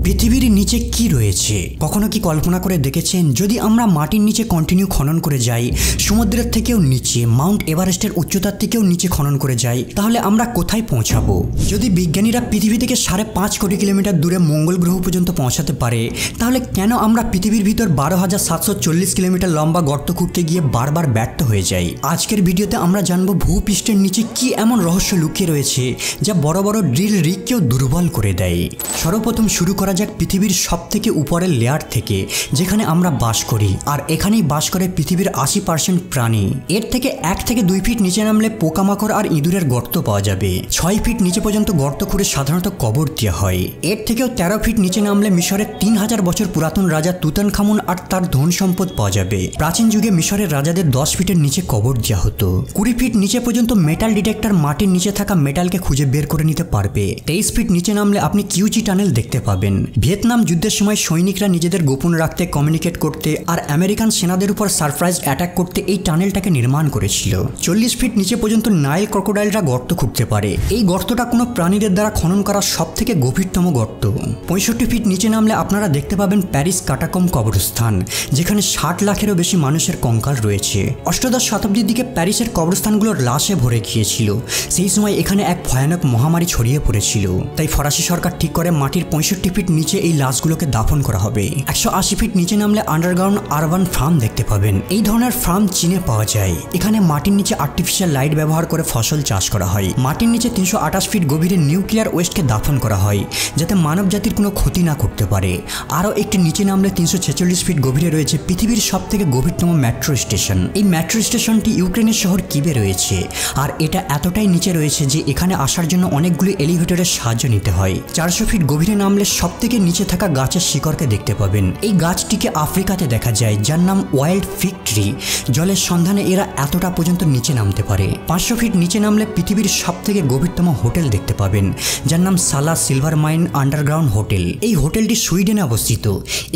পৃথিবীর নিচে কি রয়েছে কখনো কি কল্পনা করে দেখেছেন যদি আমরা মাটির নিচে কন্টিনিউ খনন করে যাই, সমুদ্রের থেকেও নিচে, মাউন্ট এভারেস্টের উচ্চতার থেকেও নিচে খনন করে যাই, তাহলে আমরা কোথায় পৌঁছাবো? যদি বিজ্ঞানীরা পৃথিবী থেকে 5.5 কোটি কিলোমিটার দূরে মঙ্গল গ্রহ পর্যন্ত পৌঁছাতে পারে, তাহলে কেন আমরা পৃথিবীর ভিতর 12,740 কিলোমিটার লম্বা গর্ত খুঁড়তে গিয়ে বারবার ব্যর্থ হয়ে যাই? আজকের ভিডিওতে আমরা জানবো ভূপৃষ্ঠের নিচে কি এমন রহস্য লুকিয়ে রয়েছে যা বড় বড় ড্রিল রিগকেও দুর্বল করে দেয়। সর্বপ্রথম শুরু করা যাক পৃথিবীর সবথেকে উপরের লেয়ার থেকে, যেখানে আমরা বাস করি, আর এখানেই বাস করে পৃথিবীর 80% প্রাণী। এর থেকে 1 থেকে 2 ফিট নিচে নামলে পোকামাকড় আর ইঁদুরের গর্ত পাওয়া যাবে। 6 ফিট নিচে পর্যন্ত গর্ত খুঁড়ে সাধারণত কবর দেওয়া হয়। এর থেকেও 13 ফিট নিচে নামলে মিশরের 3000 বছর পুরাতন রাজা তুতানখামুন আর তার ধন সম্পদ পাওয়া যাবে। প্রাচীন যুগে মিশরের রাজাদের 10 ফিটের নিচে কবর দেওয়া হতো। 20 ফিট নিচে পর্যন্ত মেটাল ডিটেক্টর মাটির নিচে থাকা মেটালকে খুঁজে বের করে নিতে পারবে। 23 ফিট নিচে নামলে আপনি কিউজি টানেল দেখতে পাবেন। ভিয়েতনাম যুদ্ধের সময় সৈনিকরা নিজেদের গোপন রাখতে, কমিউনিকেট করতে আর আমেরিকান সেনাদের উপর সারপ্রাইজ অ্যাটাক করতে এই টানেলটাকে নির্মাণ করেছিল। 40 ফিট নিচে পর্যন্ত নাইল ক্রোকোডাইলরা গর্ত খুঁড়তে পারে। এই গর্তটা কোনো প্রাণীদের দ্বারা খনন করা সব থেকে গভীরতম গর্ত। 65 ফিট নিচে নামলে আপনারা দেখতে পাবেন প্যারিস কাটাকম কবরস্থান, যেখানে 60 লাখেরও বেশি মানুষের কঙ্কাল রয়েছে। অষ্টাদশ শতাব্দীর দিকে প্যারিসের কবরস্থানগুলোর লাশে ভরে গিয়েছিল। সেই সময় এখানে এক ভয়ানক মহামারী ছড়িয়ে পড়েছিল। তাই ফরাসি সরকার ঠিক করে মাটির 65 ফিট নিচে এই লাশগুলোকে দাফন করা হবে। 180 ফিট নিচে নামলে আন্ডারগ্রাউন্ড আরবান ফার্ম দেখতে পাবেন। এই ধরনের ফার্ম চীনে পাওয়া যায়। এখানে মাটির নিচে আর্টিফিশিয়াল লাইট ব্যবহার করে ফসল চাষ করা হয়। মাটির নিচে 328 ফিট গভীরে নিউক্লিয়ার ওয়েস্টকে দাফন করা হয়, যাতে মানব জাতির কোনো ক্ষতি না করতে পারে। আরও একটি নিচে নামলে 346 ফিট গভীরে রয়েছে পৃথিবীর সবথেকে গভীরতম মেট্রো স্টেশন। এই মেট্রো স্টেশনটি ইউক্রেনের শহর কিবে রয়েছে, আর এটা এতটাই নিচে রয়েছে যে এখানে আসার জন্য অনেকগুলি এলিভেটরের সাহায্য নিতে হয়। 400 ফিট গভীরে নামলে সবথেকে নিচে থাকা গাছের শিকড়কে দেখতে পাবেন। এই গাছটিকে আফ্রিকাতে দেখা যায়, যার নাম ওয়াইল্ড ফিগ ট্রি। জলের সন্ধানে এরা এতটা পর্যন্ত নিচে নামতে পারে। 500 ফিট নিচে নামলে পৃথিবীর সবথেকে গভীরতম হোটেল দেখতে পাবেন, যার নাম সালা সিলভার মাইন আন্ডারগ্রাউন্ড হোটেল। এই হোটেলটি সুইডেনে অবস্থিত।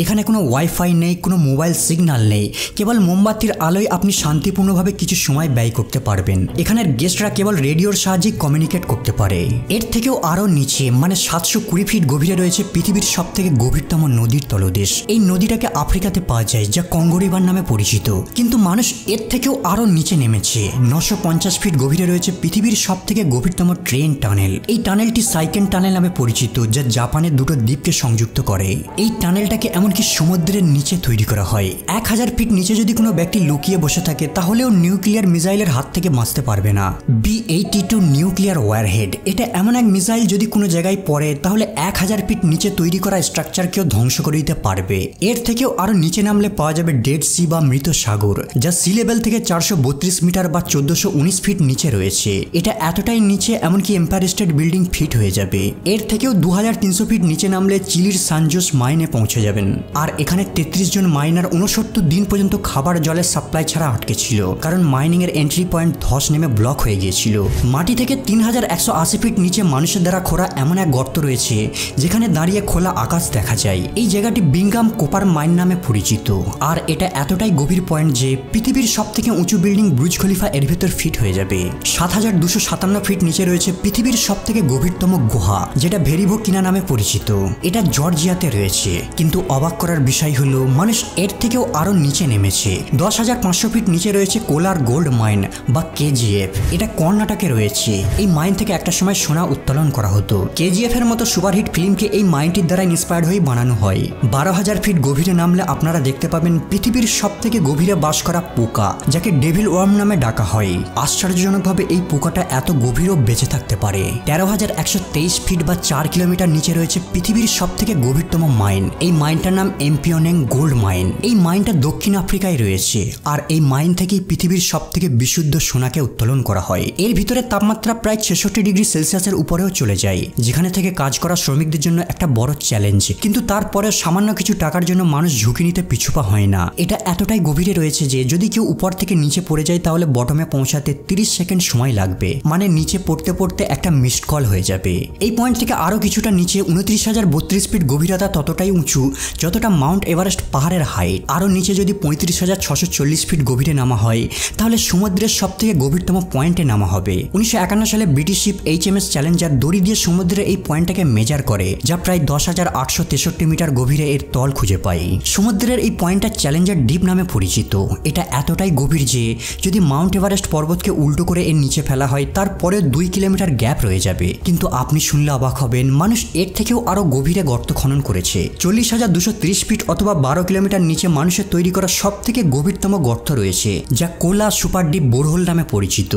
এখানে কোনো ওয়াইফাই নেই, কোনো মোবাইল সিগন্যাল নেই। কেবল মোমবাতির আলোয় আপনি শান্তিপূর্ণভাবে কিছু সময় ব্যয় করতে পারবেন। এখানের গেস্টরা কেবল রেডিওর সাহায্যে কমিউনিকেট করতে পারে। এর থেকেও আরও নিচে, মানে 720 ফিট গভীরে রয়েছে পৃথিবীর সবথেকে গভীরতম নদীর তলদেশ। এই নদীটাকে আফ্রিকাতে পাওয়া যায়, যা কঙ্গো রিভার নামে পরিচিত। কিন্তু মানুষ এর থেকেও আরও নিচে নেমেছে। 950 ফিট গভীরে রয়েছে পৃথিবীর সবথেকে গভীরতম ট্রেন টানেল। এই টানেলটি সাইকেন টানেল নামে পরিচিত, যা জাপানের দুটো দ্বীপকে সংযুক্ত করে। এই টানেলটাকে এমনকি সমুদ্রের নিচে তৈরি করা হয়। 1000 ফিট নিচে যদি কোনো ব্যক্তি লুকিয়ে বসে থাকে, তাহলেও নিউক্লিয়ার মিসাইলের হাত থেকে বাঁচতে পারবে না। B-82 নিউক্লিয়ার ওয়ারহেড, এটা এমন এক মিসাইল যদি কোনো জায়গায় পড়ে, তাহলে 1000 ফিট নিচে তৈরি করা স্ট্রাকচারকেও ধ্বংস করে দিতে পারবে। এর থেকেও আরো নিচে নামলে পাওয়া যাবে ডেড সি বা মৃত সাগর, যা সি লেভেল থেকে 432 মিটার বা 1419 ফিট নিচে রয়েছে। এটা এতটাই নিচে এমনকি এম্পায়ার স্টেট বিল্ডিং ফিট হয়ে যাবে। এর থেকেও 2300 ফিট নিচে নামলে চিলির সানজোস মাইনে পৌঁছে যাবেন। আর এখানে 33 জন মাইনার 69 দিন পর্যন্ত খাবার জলের সাপ্লাই ছাড়া আটকে ছিল, কারণ মাইনিং এর এন্ট্রি পয়েন্ট ধস নেমে ব্লক হয়ে গিয়েছিল। মাটি থেকে 3180 ফিট নিচে মানুষের দ্বারা খোঁড়া এমন এক গর্ত রয়েছে, যেখানে দাঁড়িয়ে খোলা আকাশ দেখা যায়। এই জায়গাটি বিংগাম কোপার মাইন নামে পরিচিত। আর এটা এতটাই গভীর পয়েন্ট যে পৃথিবীর সবথেকে উঁচু বিল্ডিং বুর্জ খলিফা এর ভেতর ফিট হয়ে যাবে। 7257 ফিট নিচে রয়েছে পৃথিবীর সবথেকে গভীরতম গুহা, যেটা ভেরিভো কিনা নামে পরিচিত। এটা জর্জিয়াতে রয়েছে। কিন্তু অবাক করার বিষয় হলো মানুষ এর থেকেও আরো নিচে নেমেছে। 10,500 ফিট নিচে রয়েছে কোলার গোল্ড মাইন বা KGF। এটা কর্ণাটকে রয়েছে। এই মাইন থেকে একটা সময় সোনা উত্তোলন করা হতো। KGF এর মতো সুপারহিট ফিল্মকে এই মাইনটির দ্বারা ইন্সপায়ার্ড হয়ে বানানো হয়। 12,000 ফিট গভীরে নামলে আপনারা দেখতে পাবেন পৃথিবীর সবথেকে গভীরে বাস করা পোকা, যাকে ডেভিল ওয়ার্ম নামে ডাকা হয়। আশ্চর্যজনকভাবে এই পোকাটা এত গভীরও বেঁচে থাকতে পারে। 13,123 ফিট বা 4 কিলোমিটার নিচে রয়েছে পৃথিবীর সবথেকে গভীরতম মাইন। এই মাইনটার নাম এমপিওনেং গোল্ড মাইন। এই মাইনটা দক্ষিণ আফ্রিকায় রয়েছে। আর এই মাইন থেকেই পৃথিবীর সবথেকে বিশুদ্ধ সোনাকে উত্তোলন করা হয়। এর ভিতরে তাপমাত্রা প্রায় 66 ডিগ্রি সেলসিয়াসের উপরেও চলে যায়, যেখানে থেকে কাজ করা শ্রমিকদের জন্য একটা বড় চ্যালেঞ্জ। কিন্তু তারপরে সামান্য কিছু টাকার জন্য মানুষ ঝুঁকি নিতে পিছুপা হয় না। এটা এতটাই গভীরে রয়েছে যে যদি কেউ উপর থেকে নিচে পড়ে যায়, তাহলে বটমে পৌঁছাতে 30 সেকেন্ড সময় লাগবে। মানে নিচে পড়তে পড়তে একটা মিসড কল হয়ে যাবে। এই পয়েন্ট থেকে আরো কিছুটা নিচে 29,032 ফিট গভীরতা ততটাই উঁচু যতটা মাউন্ট এভারেস্ট পাহাড়ের হাইট। আরও নিচে যদি 35,640 ফিট গভীরে নামা হয় তাহলে সমুদ্রের সবথেকে গভীরতম পয়েন্টে নামা হবে। 1951 সালে ব্রিটিশ শিপ HMS চ্যালেঞ্জার দড়ি দিয়ে সমুদ্রের এই পয়েন্টটাকে মেজার করে, যা প্রায় 10,863 মিটার গভীরে এর তল খুঁজে পায়। সমুদ্রের এই পয়েন্টটা চ্যালেঞ্জার ডিপ নামে পরিচিত। এটা এতটাই গভীর যে যদি মাউন্ট এভারেস্ট পর্বতকে উল্টো করে এর নিচে ফেলা হয় তারপরে 2 কিলোমিটার গ্যাপ রয়ে যাবে। কিন্তু আপনি শুনলে অবাক হবেন, মানুষ এর থেকেও আরো গভীরে গর্ত খনন করেছে। 40,230 ফিট অথবা 12 কিলোমিটার নিচে মানুষের তৈরি করা সব থেকে গভীরতম গর্ত রয়েছে, যা কোলা সুপার ডিপ বোরহোল নামে পরিচিত।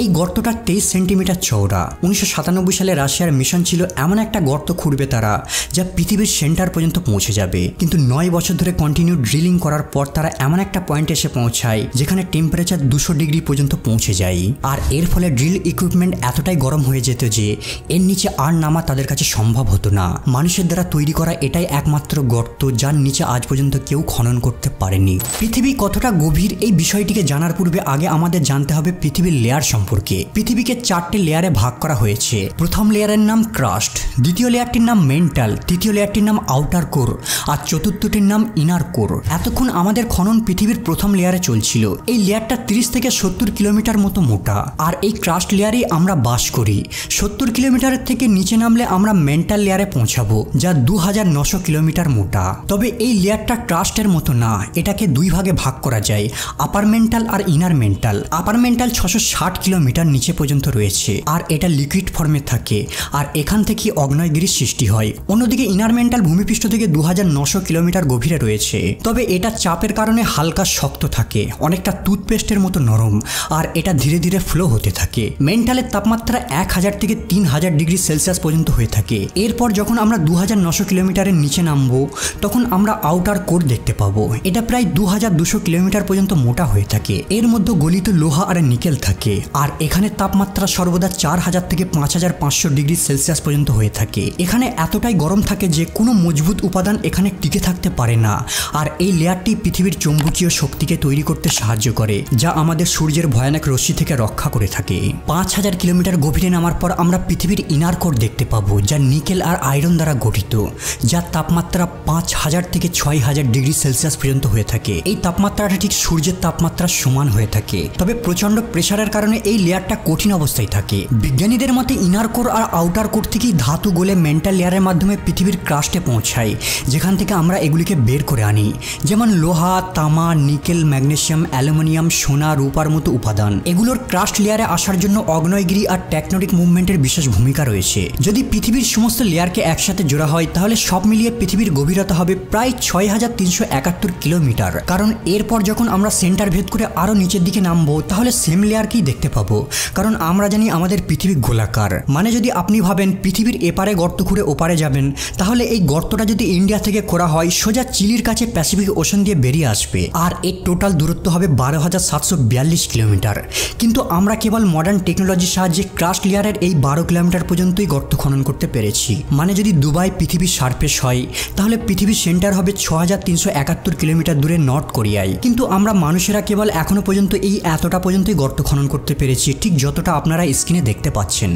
এই গর্তটা 23 সেন্টিমিটার চওড়া। 1997 সালে রাশিয়ার মিশন ছিল এমন একটা গর্ত খুঁড়বে তারা, যা পৃথিবীর সেন্টার পর্যন্ত পৌঁছে যাবে। কিন্তু 9 বছর ধরে কন্টিনিউ ড্রিলিং করার পর তারা এমন একটা পয়েন্টে এসে পৌঁছায় যেখানে টেম্পারেচার 200 ডিগ্রি পর্যন্ত পৌঁছে যায়। আর এর ফলে ড্রিল ইকুইপমেন্ট এতটাই গরম হয়ে যেত যে এর নিচে আর নামা তাদের কাছে সম্ভব হতো না। মানুষের দ্বারা তৈরি করা এটাই একমাত্র গর্ত যার নিচে আজ পর্যন্ত কেউ খনন করতে পারেনি। পৃথিবী কতটা গভীর এই বিষয়টিকে জানার পূর্বে আগে আমাদের জানতে হবে পৃথিবীর লেয়ার সম্পর্কে। পৃথিবীকে 4টে লেয়ারে ভাগ করা হয়েছে। প্রথম লেয়ারের নাম ক্রাস্ট, দ্বিতীয় লেয়ারটির নাম মেন্টাল, তৃতীয় লেয়ারটির নাম আউটার কোর আর চতুর্থটির নাম ইনার কোর। এতক্ষণ আমাদের খনন পৃথিবীর প্রথম লেয়ারে চলছিল। এই লেয়ারটা 30 থেকে 70 কিলোমিটার মতো মোটা, আর এই ক্রাস্ট লেয়ারেই আমরা বাস করি। 70 কিলোমিটারের থেকে নিচে নামলে আমরা মেন্টাল লেয়ারে পৌঁছাবো, যা 2900 কিলোমিটার মোটা। তবে এই লেয়ারটা ক্রাস্টের মতো না, এটাকে 2 ভাগে ভাগ করা যায়, আপার মেন্টাল আর ইনার মেন্টাল। আপার মেন্টাল 660 কিলোমিটার নিচে পর্যন্ত রয়েছে আর এটা লিকুইড ফর্মে থাকে, আর এখান থেকে আগ্নেয়গিরির সৃষ্টি হয়। অন্যদিকে ইনার মেন্টাল ভূমিপৃষ্ঠ থেকে 2900 কিলোমিটার গভীরে রয়েছে। তবে এটা চাপের কারণে হালকা শক্ত থাকে, অনেকটা টুথপেস্টের মতো নরম, আর এটা ধীরে ধীরে ফ্লো হতে থাকে। মেন্টালের তাপমাত্রা 1000 থেকে 3000 ডিগ্রি সেলসিয়াস পর্যন্ত হয়ে থাকে। এরপর যখন আমরা 2900 কিলোমিটারের নিচে নামবো তখন আমরা আউটার কোর দেখতে পাবো। এটা প্রায় 2200 কিলোমিটার পর্যন্ত মোটা হয়ে থাকে। এর মধ্যে গলিত লোহা আর নিকেল থাকে, আর এখানে তাপমাত্রা সর্বদা 4000 থেকে 5500 ডিগ্রি সেলসিয়াস পর্যন্ত হয়ে থাকে। এখানে এতটাই গরম থাকে যে কোনো মজবুত উপাদান এখানে টিকে থাকতে পারে না। আর এই লেয়ারটি পৃথিবীর চৌম্বকীয় শক্তিকে তৈরি করতে সাহায্য করে, যা আমাদের সূর্যের ভয়ানক রশ্মি থেকে রক্ষা করে থাকে। 5000 কিলোমিটার গভীরে নামার পর আমরা পৃথিবীর ইনার কোর দেখতে পাবো, যা নিকেল আর আয়রন দ্বারা গঠিত, যার তাপমাত্রা 5000 থেকে 6000 ডিগ্রি সেলসিয়াস পর্যন্ত হয়ে থাকে। এই তাপমাত্রাটা ঠিক সূর্যের তাপমাত্রার সমান হয়ে থাকে। তবে প্রচন্ড প্রেসারের কারণে এই লেয়ারটা কঠিন অবস্থায় থাকে। বিজ্ঞানীদের মতে ইনার কোর আর আউটার কোর থেকেই ধাতু গলে মেন্টাল লেয়ারের মাধ্যমে পৃথিবীর ক্রাস্টে পৌঁছায়, যেখান থেকে আমরা এগুলিকে বের করে আনি, যেমন লোহা, তামা, নিকেল, ম্যাগনেসিয়াম, অ্যালুমিনিয়াম, সোনা, রূপার মতো উপাদান। এগুলোর ক্রাস্ট লেয়ারে আসার জন্য আগ্নেয়গিরি আর টেকটনিক মুভমেন্টের বিশেষ ভূমিকা রয়েছে। যদি পৃথিবীর সমস্ত লেয়ারকে একসাথে জোড়া হয় তাহলে সব মিলিয়ে পৃথিবীর গভীরতা হবে প্রায় 6371 কিলোমিটার। কারণ এরপর যখন আমরা সেন্টার ভেদ করে আরো নিচের দিকে নামবো তাহলে সেম লেয়ারকেই দেখতে পাবো, কারণ আমরা জানি আমাদের পৃথিবী গোলাকার। মানে যদি আপনি ভাবেন পৃথিবীর এপারে গর্ত খুঁড়ে ওপারে যাবেন, তাহলে এই গর্তটা যদি ইন্ডিয়া থেকে করা হয় সোজা চিলির কাছে প্যাসিফিক ওশান দিয়ে বেরিয়ে আসবে, আর এর টোটাল দূরত্ব হবে 12,742 কিলোমিটার। কিন্তু আমরা কেবল মডার্ন টেকনোলজির সাহায্যে ক্রাস্ট লেয়ারের এই 12 কিলোমিটার পর্যন্তই গর্ত খনন করতে পেরেছি। মানে যদি দুবাই পৃথিবীর সারফেস হয় তাহলে পৃথিবীর সেন্টার হবে 6371 কিলোমিটার দূরে নর্থ কোরিয়ায়। কিন্তু আমরা মানুষেরা কেবল এখনো পর্যন্ত এই এতটা পর্যন্তই গর্ত খনন করতে পেরেছি, ঠিক যতটা আপনারা স্ক্রিনে দেখতে পাচ্ছেন।